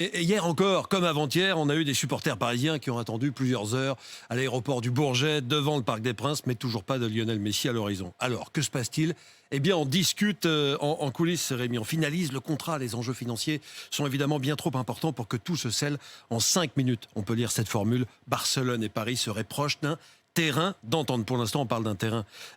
Et hier encore, comme avant-hier, on a eu des supporters parisiens qui ont attendu plusieurs heures à l'aéroport du Bourget, devant le Parc des Princes, mais toujours pas de Lionel Messi à l'horizon. Alors, que se passe-t-il ? Eh bien, on discute en coulisses, Rémi. On finalise le contrat. Les enjeux financiers sont évidemment bien trop importants pour que tout se scelle en 5 minutes. On peut lire cette formule. Barcelone et Paris seraient proches d'un terrain d'entente. Pour l'instant, on parle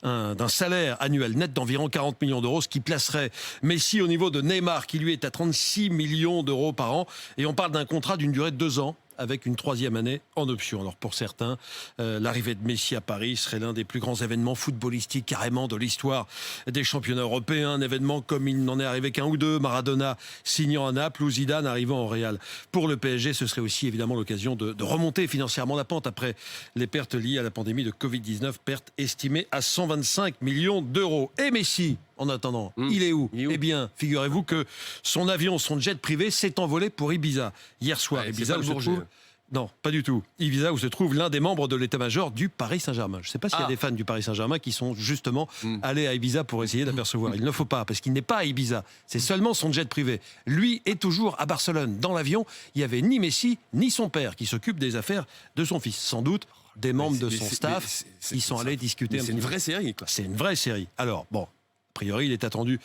d'un salaire annuel net d'environ 40 millions d'euros, ce qui placerait Messi au niveau de Neymar, qui lui est à 36 millions d'euros par an. Et on parle d'un contrat d'une durée de 2 ans, avec une 3e année en option. Alors pour certains, l'arrivée de Messi à Paris serait l'un des plus grands événements footballistiques carrément de l'histoire des championnats européens. Un événement comme il n'en est arrivé qu'un ou deux. Maradona signant à Naples ou Zidane arrivant au Real. Pour le PSG, ce serait aussi évidemment l'occasion de remonter financièrement la pente après les pertes liées à la pandémie de Covid-19, pertes estimées à 125 millions d'euros. Et Messi, en attendant, il est où ? Eh bien, figurez-vous que son avion, son jet privé s'est envolé pour Ibiza. Hier soir, Ibiza, où se trouve... Non, pas du tout. Ibiza, où se trouve l'un des membres de l'état-major du Paris Saint-Germain. Je ne sais pas s'il y a des fans du Paris Saint-Germain qui sont justement allés à Ibiza pour essayer d'apercevoir. Il ne faut pas, parce qu'il n'est pas à Ibiza. C'est seulement son jet privé. Lui est toujours à Barcelone. Dans l'avion, il n'y avait ni Messi, ni son père, qui s'occupe des affaires de son fils. Sans doute des membres de son staff qui sont allés discuter. C'est une vraie série, quoi. C'est une vraie série. Alors, bon... A priori, il est attendu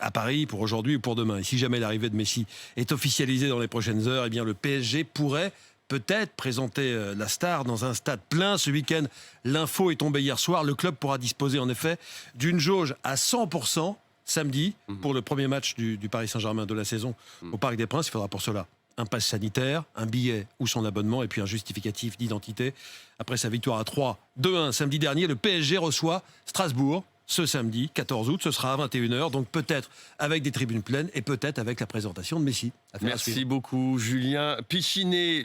à Paris pour aujourd'hui ou pour demain. Et si jamais l'arrivée de Messi est officialisée dans les prochaines heures, eh bien le PSG pourrait peut-être présenter la star dans un stade plein ce week-end. L'info est tombée hier soir. Le club pourra disposer en effet d'une jauge à 100% samedi pour le premier match du Paris Saint-Germain de la saison au Parc des Princes. Il faudra pour cela un pass sanitaire, un billet ou son abonnement et puis un justificatif d'identité. Après sa victoire à 3-2-1 samedi dernier, le PSG reçoit Strasbourg. Ce samedi, 14 août, ce sera à 21h, donc peut-être avec des tribunes pleines et peut-être avec la présentation de Messi. Merci beaucoup, Julien Pichinet.